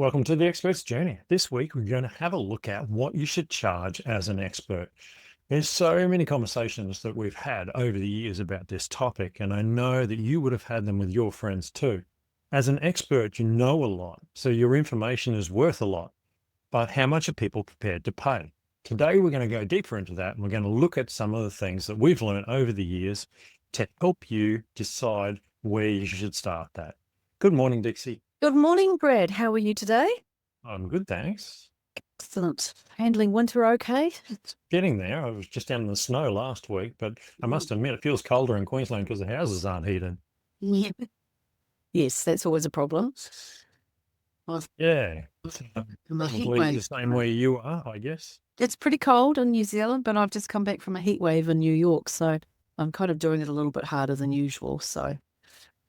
Welcome to the Expert's Journey. This week, we're going to have a look at what you should charge as an expert. There's so many conversations that we've had over the years about this topic, and I know that you would have had them with your friends too. As an expert, you know a lot, so your information is worth a lot, but how much are people prepared to pay? Today, we're going to go deeper into that, and we're going to look at some of the things that we've learned over the years to help you decide where you should start that. Good morning, Dixie. Good morning, Brad. How are you today? I'm good, thanks. Excellent. Handling winter okay? Getting there. I was just down in the snow last week, but I must admit it feels colder in Queensland because the houses aren't heated. Yeah. Yes, that's always a problem. Yeah, The heat probably the wave. same where you are, I guess. It's pretty cold in New Zealand, but I've just come back from a heat wave in New York, so I'm kind of doing it a little bit harder than usual, so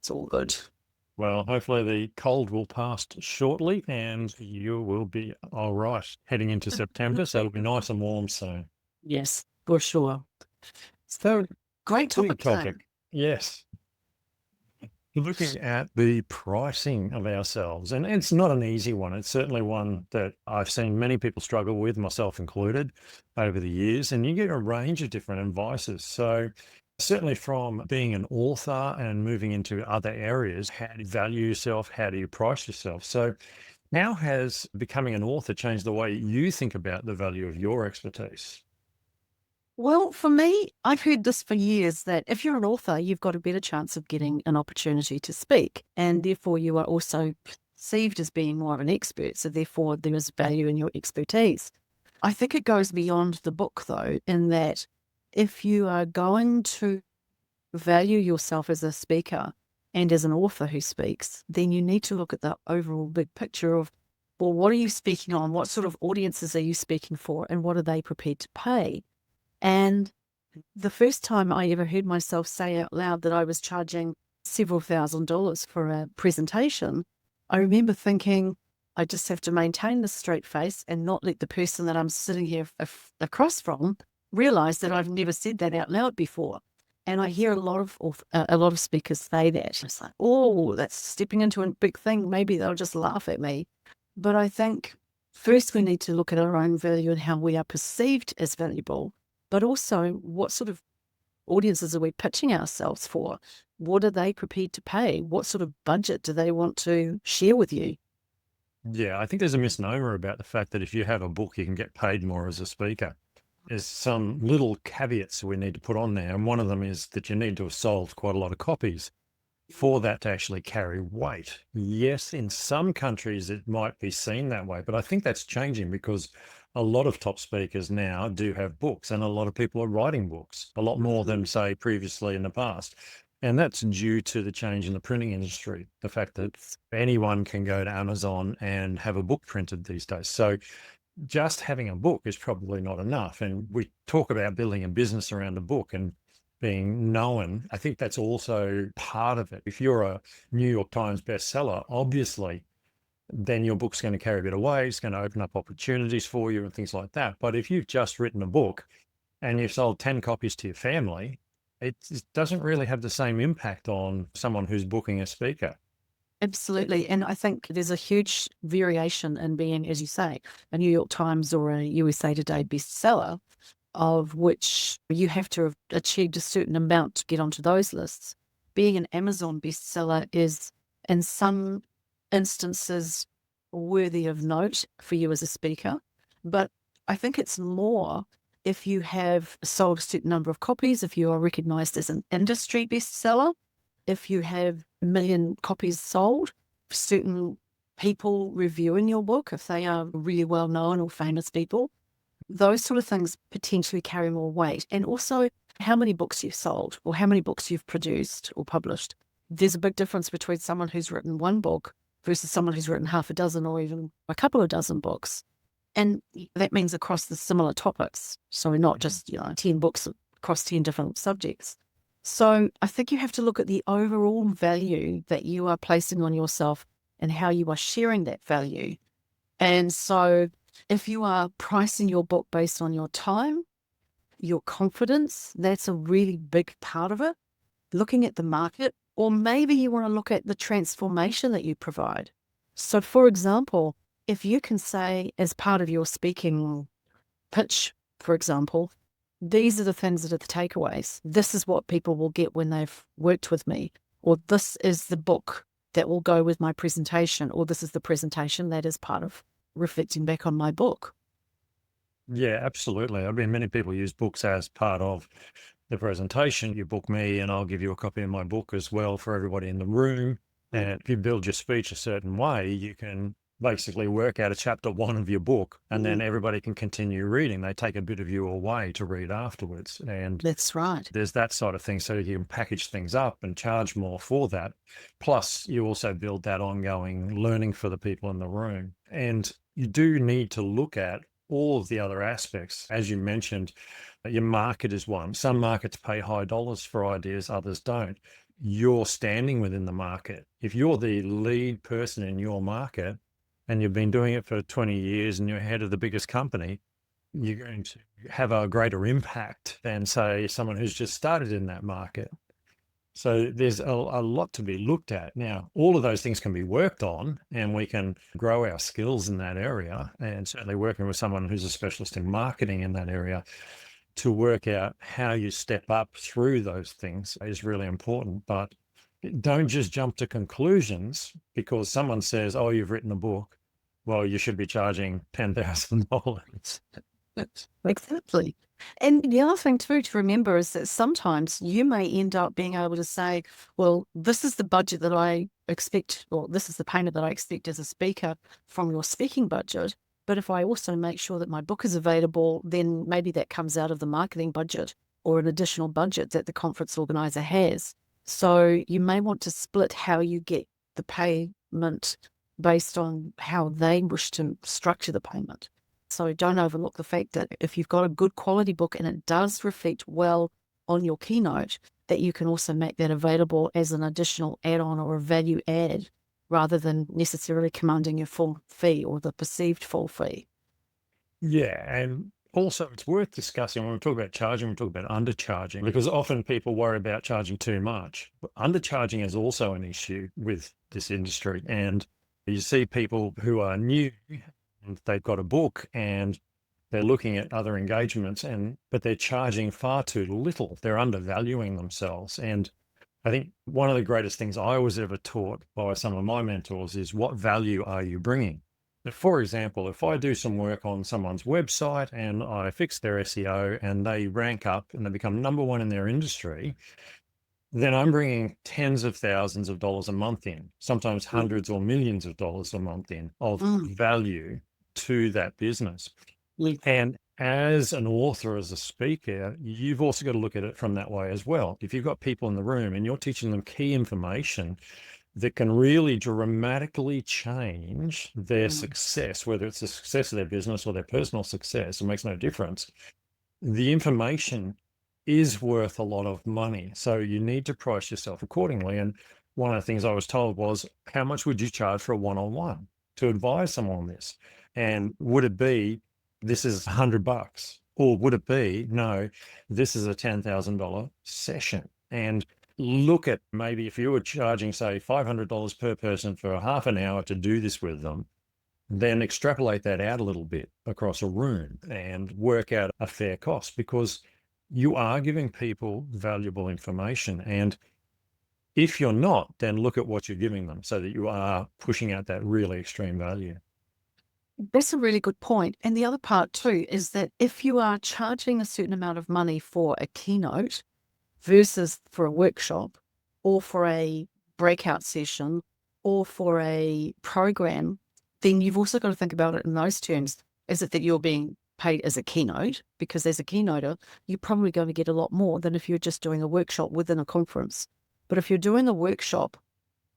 it's all good. Well, hopefully the cold will pass shortly and you will be all right heading into September. So it'll be nice and warm soon. Yes, for sure. So, Great big topic today. topic. Yes. Looking at the pricing of ourselves, and it's not an easy one. It's certainly one that I've seen many people struggle with, myself included, over the years. And you get a range of different advices. So, certainly from being an author and moving into other areas, how do you value yourself? How do you price yourself? So, how has becoming an author changed the way you think about the value of your expertise? Well, for me, I've heard this for years that if you're an author, you've got a better chance of getting an opportunity to speak. And therefore, you are also perceived as being more of an expert. So, therefore, there is value in your expertise. I think it goes beyond the book, though, in that if you are going to value yourself as a speaker and as an author who speaks, then you need to look at the overall big picture of, well, what are you speaking on? What sort of audiences are you speaking for? And what are they prepared to pay? And the first time I ever heard myself say out loud that I was charging several $1,000s for a presentation, I remember thinking, I just have to maintain this straight face and not let the person that I'm sitting here across from realize that I've never said that out loud before. And I hear a lot of speakers say that. It's like, oh, that's stepping into a big thing. Maybe they'll just laugh at me. But I think first we need to look at our own value and how we are perceived as valuable, but also what sort of audiences are we pitching ourselves for? What are they prepared to pay? What sort of budget do they want to share with you? Yeah, I think there's a misnomer about the fact that if you have a book, you can get paid more as a speaker. There's some little caveats we need to put on there. And one of them is that you need to have sold quite a lot of copies for that to actually carry weight. Yes, in some countries it might be seen that way, but I think that's changing because a lot of top speakers now do have books and a lot of people are writing books, a lot more than, say, previously in the past. And that's due to the change in the printing industry, the fact that anyone can go to Amazon and have a book printed these days. So just having a book is probably not enough. And we talk about building a business around a book and being known. I think that's also part of it. If you're a New York Times bestseller, obviously, then your book's going to carry a bit of weight. It's going to open up opportunities for you and things like that. But if you've just written a book and you've sold 10 copies to your family, it doesn't really have the same impact on someone who's booking a speaker. Absolutely. And I think there's a huge variation in being, as you say, a New York Times or a USA Today bestseller, of which you have to have achieved a certain amount to get onto those lists. Being an Amazon bestseller is, in some instances, worthy of note for you as a speaker. But I think it's more if you have sold a certain number of copies, if you are recognized as an industry bestseller, if you have a million copies sold, certain people reviewing your book, if they are really well known or famous people, those sort of things potentially carry more weight. And also how many books you've sold or how many books you've produced or published. There's a big difference between someone who's written one book versus someone who's written half a dozen or even a couple of dozen books. And that means across the similar topics. So not just, 10 books across 10 different subjects. So I think you have to look at the overall value that you are placing on yourself and how you are sharing that value. And so if you are pricing your book based on your time, your confidence, that's a really big part of it. Looking at the market, or maybe you want to look at the transformation that you provide. So, for example, if you can say, as part of your speaking pitch, for example, these are the things that are the takeaways. This is what people will get when they've worked with me, or this is the book that will go with my presentation, or this is the presentation that is part of reflecting back on my book. Yeah, absolutely. I mean, many people use books as part of the presentation. You book me and I'll give you a copy of my book as well for everybody in the room. And if you build your speech a certain way, you can basically work out a chapter one of your book and then everybody can continue reading. They take a bit of you away to read afterwards. And That's right. there's that side of things. So you can package things up and charge more for that. Plus, you also build that ongoing learning for the people in the room. And you do need to look at all of the other aspects. As you mentioned, your market is one. Some markets pay high dollars for ideas, others don't. You're standing within the market. If you're the lead person in your market and you've been doing it for 20 years and you're head of the biggest company, you're going to have a greater impact than, say, someone who's just started in that market. So there's a lot to be looked at. Now, all of those things can be worked on and we can grow our skills in that area. And certainly working with someone who's a specialist in marketing in that area to work out how you step up through those things is really important. But don't just jump to conclusions because someone says, oh, you've written a book. Well, you should be charging $10,000. Exactly. And the other thing too to remember is that sometimes you may end up being able to say, well, this is the budget that I expect, or this is the payment that I expect as a speaker from your speaking budget. But if I also make sure that my book is available, then maybe that comes out of the marketing budget or an additional budget that the conference organizer has. So you may want to split how you get the payment based on how they wish to structure the payment. So don't overlook the fact that if you've got a good quality book and it does reflect well on your keynote, that you can also make that available as an additional add-on or a value add rather than necessarily commanding your full fee or the perceived full fee. Yeah, and also it's worth discussing when we talk about charging, we talk about undercharging because often people worry about charging too much. But undercharging is also an issue with this industry. And you see people who are new and they've got a book and they're looking at other engagements but they're charging far too little. They're undervaluing themselves. And I think one of the greatest things I was ever taught by some of my mentors is what value are you bringing? For example, if I do some work on someone's website and I fix their SEO and they rank up and they become number one in their industry, then I'm bringing tens of thousands of dollars a month in, sometimes hundreds or millions of dollars a month in of value to that business. And as an author, as a speaker, you've also got to look at it from that way as well. If you've got people in the room and you're teaching them key information that can really dramatically change their success, whether it's the success of their business or their personal success, it makes no difference. The information is worth a lot of money. So you need to price yourself accordingly. And one of the things I was told was, how much would you charge for a one-on-one to advise someone on this? And would it be, this is $100? Or would it be, no, this is a $10,000 session? And look at maybe if you were charging, say, $500 per person for a half an hour to do this with them, then extrapolate that out a little bit across a room and work out a fair cost because you are giving people valuable information. And if you're not, then look at what you're giving them so that you are pushing out that really extreme value. That's a really good point. And the other part too is that if you are charging a certain amount of money for a keynote versus for a workshop or for a breakout session or for a program, then you've also got to think about it in those terms. Is it that you're being paid as a keynote? Because as a keynoter, you're probably going to get a lot more than if you're just doing a workshop within a conference. But if you're doing a workshop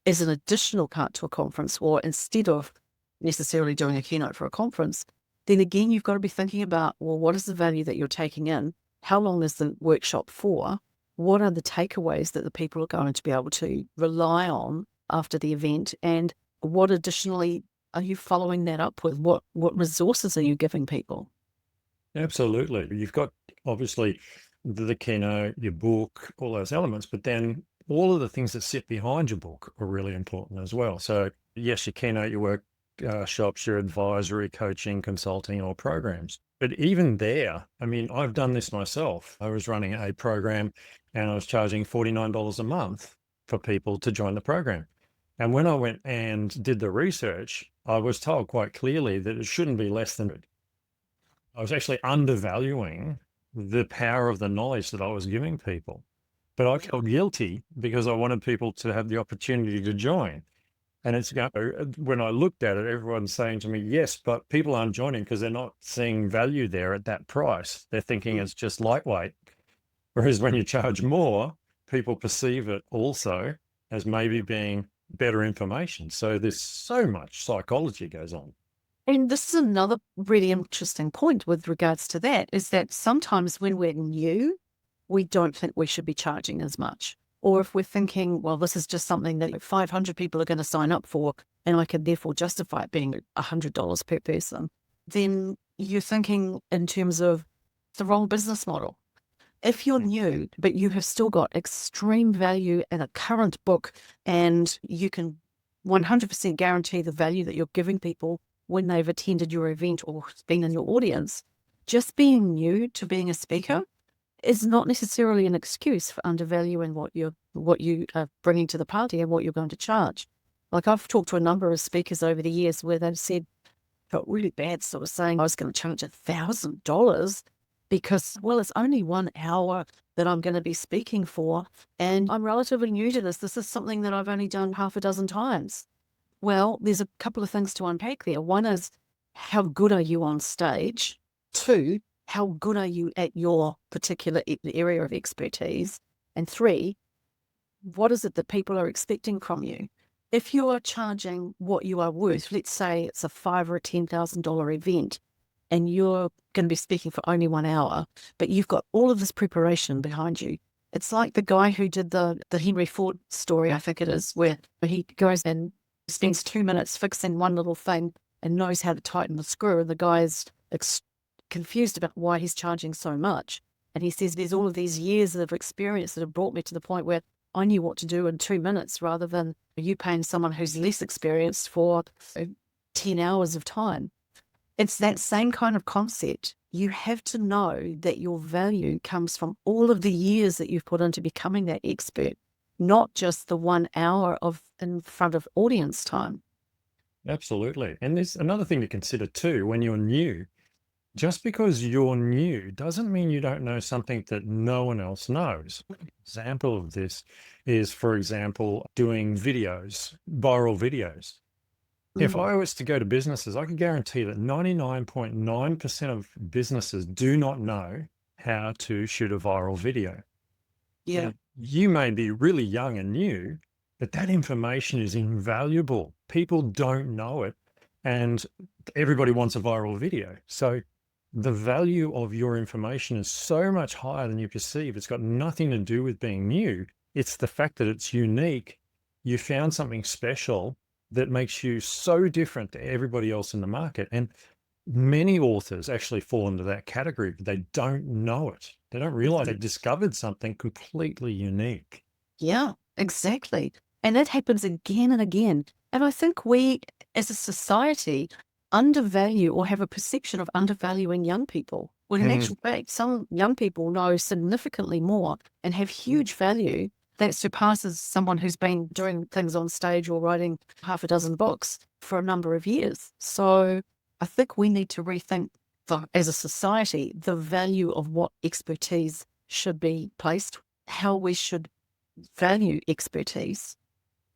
as an additional part to a conference, or instead of necessarily doing a keynote for a conference, then again, you've got to be thinking about, well, what is the value that you're taking in? How long is the workshop for? What are the takeaways that the people are going to be able to rely on after the event? And what additionally are you following that up with? What resources are you giving people? Absolutely. You've got obviously the keynote, your book, all those elements, but then all of the things that sit behind your book are really important as well. So Yes, your keynote, your workshops, your advisory, coaching, consulting, or programs. But even there, I mean, I've done this myself. I was running a program and I was charging $49 a month for people to join the program. And when I went and did the research, I was told quite clearly that it shouldn't be less than. I was actually undervaluing the power of the knowledge that I was giving people. But I felt guilty because I wanted people to have the opportunity to join. And it's when I looked at it, everyone's saying to me, yes, but people aren't joining because they're not seeing value there at that price. They're thinking it's just lightweight. Whereas when you charge more, people perceive it also as maybe being better information. So there's so much psychology goes on. And this is another really interesting point with regards to that, is that sometimes when we're new, we don't think we should be charging as much. Or if we're thinking, well, this is just something that 500 people are going to sign up for, and I can therefore justify it being $100 per person, then you're thinking in terms of the wrong business model. If you're new, but you have still got extreme value in a current book, and you can 100% guarantee the value that you're giving people when they've attended your event or been in your audience, just being new to being a speaker is not necessarily an excuse for undervaluing what you are bringing to the party and what you're going to charge. Like, I've talked to a number of speakers over the years where they've said, felt really bad sort of saying I was going to charge $1,000 because, well, it's only 1 hour that I'm going to be speaking for, and I'm relatively new to this. This is something that I've only done half a dozen times. Well, there's a couple of things to unpack there. One is, how good are you on stage? Two, how good are you at your particular area of expertise? And three, what is it that people are expecting from you? If you are charging what you are worth, let's say it's a $5,000 or $10,000 event, and you're going to be speaking for only 1 hour, but you've got all of this preparation behind you. It's like the guy who did the Henry Ford story, I think it is, where he goes and spends 2 minutes fixing one little thing and knows how to tighten the screw, and the guy's confused about why he's charging so much. And he says, there's all of these years of experience that have brought me to the point where I knew what to do in 2 minutes, rather than you paying someone who's less experienced for 10 hours of time. It's that same kind of concept. You have to know that your value comes from all of the years that you've put into becoming that expert, not just the 1 hour of in front of audience time. Absolutely. And there's another thing to consider too. When you're new, just because you're new doesn't mean you don't know something that no one else knows. An example of this is, for example, doing videos, viral videos. If I was to go to businesses, I can guarantee that 99.9% of businesses do not know how to shoot a viral video. Yeah. Now, you may be really young and new, but that information is invaluable. People don't know it, and everybody wants a viral video. So the value of your information is so much higher than you perceive. It's got nothing to do with being new. It's the fact that it's unique. You found something special that makes you so different to everybody else in the market. And many authors actually fall into that category, but they don't know it. They don't realize they discovered something completely unique. Yeah, exactly. And that happens again and again. And I think we, as a society, undervalue or have a perception of undervaluing young people. When in actual fact, some young people know significantly more and have huge value that surpasses someone who's been doing things on stage or writing half a dozen books for a number of years. So I think we need to rethink, as a society, the value of what expertise should be placed, how we should value expertise.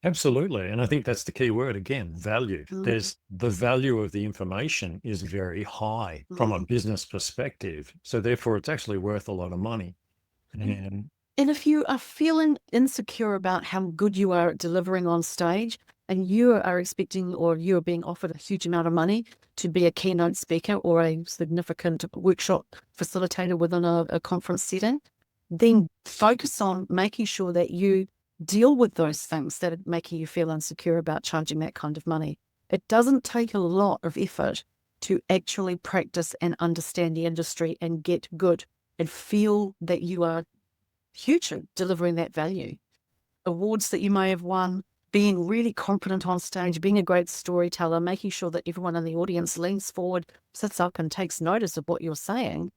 Absolutely. And I think that's the key word again, value. There's the value of the information is very high from a business perspective. So therefore it's actually worth a lot of money. And if you are feeling insecure about how good you are at delivering on stage, and you are expecting, or you are being offered a huge amount of money to be a keynote speaker or a significant workshop facilitator within a conference setting, then focus on making sure that you deal with those things that are making you feel insecure about charging that kind of money. It doesn't take a lot of effort to actually practice and understand the industry and get good and feel that you are huge at delivering that value. Awards that you may have won, being really confident on stage, being a great storyteller, making sure that everyone in the audience leans forward, sits up and takes notice of what you're saying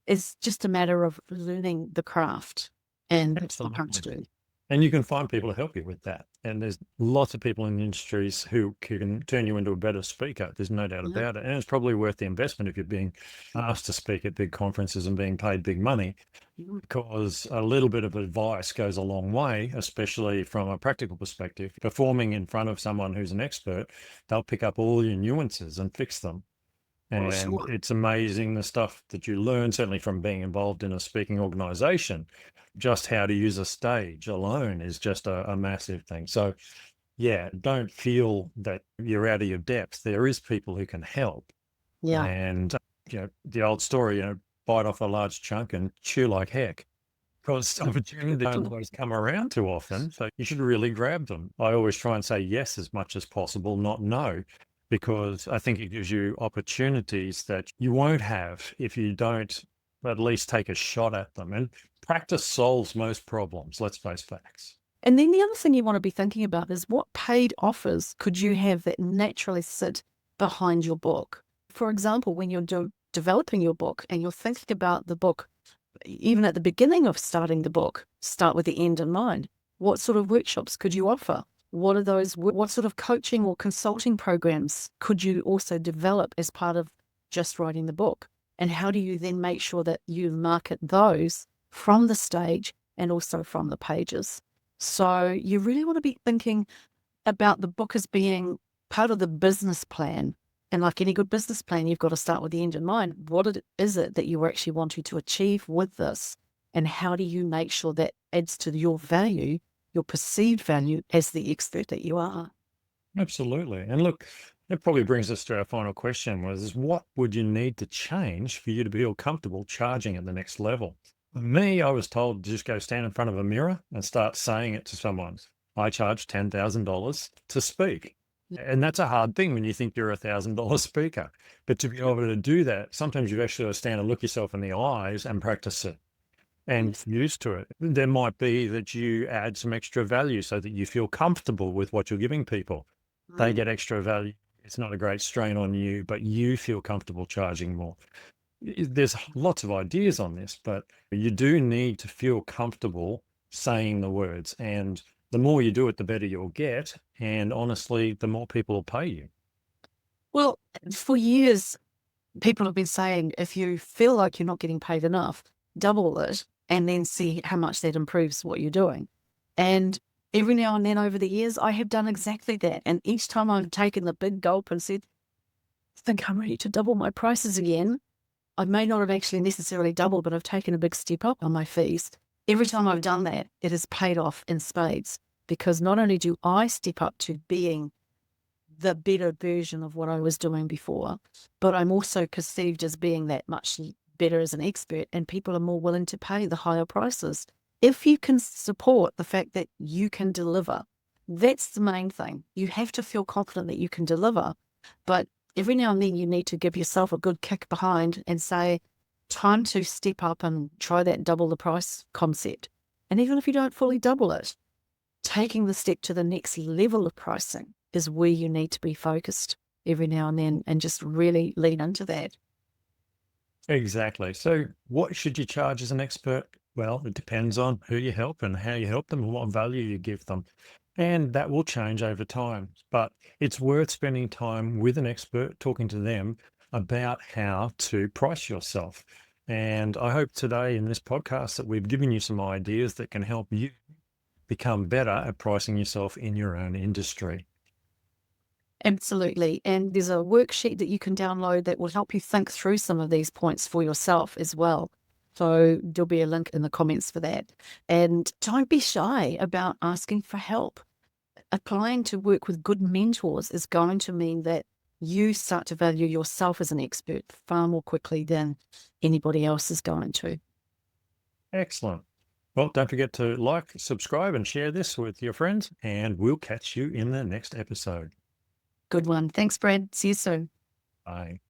is just a matter of learning the craft. And that's what I'm to Absolutely. do. And you can find people to help you with that. And there's lots of people in the industries who can turn you into a better speaker. There's no doubt Yeah. about it. And it's probably worth the investment if you're being asked to speak at big conferences and being paid big money, Mm. because a little bit of advice goes a long way, especially from a practical perspective. Performing in front of someone who's an expert, they'll pick up all your nuances and fix them. For And sure. it's amazing the stuff that you learn, certainly from being involved in a speaking organization. Just how to use a stage alone is just a massive thing. So, yeah, don't feel that you're out of your depth. There is people who can help. Yeah. And, the old story, bite off a large chunk and chew like heck. Because opportunities don't always come around too often. So you should really grab them. I always try and say yes as much as possible, not no, because I think it gives you opportunities that you won't have if you don't at least take a shot at them. And practice solves most problems. Let's face facts. And then the other thing you want to be thinking about is what paid offers could you have that naturally sit behind your book? For example, when you're developing your book and you're thinking about the book, even at the beginning of starting the book, start with the end in mind. What sort of workshops could you offer? What are those? What sort of coaching or consulting programs could you also develop as part of just writing the book? And how do you then make sure that you market those from the stage and also from the pages? So you really want to be thinking about the book as being part of the business plan. And like any good business plan, you've got to start with the end in mind. What is it that you are actually wanting to achieve with this? And how do you make sure that adds to your value, your perceived value as the expert that you are? Absolutely. And look, that probably brings us to our final question, was what would you need to change for you to feel comfortable charging at the next level? For me, I was told to just go stand in front of a mirror and start saying it to someone. I charge $10,000 to speak. And that's a hard thing when you think you're $1,000 speaker. But to be able to do that, sometimes you've actually got to stand and look yourself in the eyes and practice it and Yes. used to it. There might be that you add some extra value so that you feel comfortable with what you're giving people. They Mm. get extra value. It's not a great strain on you, but you feel comfortable charging more. There's lots of ideas on this, but you do need to feel comfortable saying the words. And the more you do it, the better you'll get. And honestly, the more people will pay you. Well, for years, people have been saying if you feel like you're not getting paid enough, double it and then see how much that improves what you're doing. And every now and then over the years, I have done exactly that. And each time I've taken the big gulp and said, I think I'm ready to double my prices again, I may not have actually necessarily doubled, but I've taken a big step up on my fees. Every time I've done that, it has paid off in spades because not only do I step up to being the better version of what I was doing before, but I'm also perceived as being that much better as an expert, and people are more willing to pay the higher prices. If you can support the fact that you can deliver, that's the main thing. You have to feel confident that you can deliver, but every now and then you need to give yourself a good kick behind and say, time to step up and try that double the price concept. And even if you don't fully double it, taking the step to the next level of pricing is where you need to be focused every now and then and just really lean into that. Exactly. So, what should you charge as an expert? Well, it depends on who you help and how you help them and what value you give them. And that will change over time. But it's worth spending time with an expert, talking to them about how to price yourself. And I hope today in this podcast that we've given you some ideas that can help you become better at pricing yourself in your own industry. Absolutely. And there's a worksheet that you can download that will help you think through some of these points for yourself as well. So there'll be a link in the comments for that. And don't be shy about asking for help. Applying to work with good mentors is going to mean that you start to value yourself as an expert far more quickly than anybody else is going to. Excellent. Well, don't forget to like, subscribe, and share this with your friends, and we'll catch you in the next episode. Good one. Thanks, Brad. See you soon. Bye.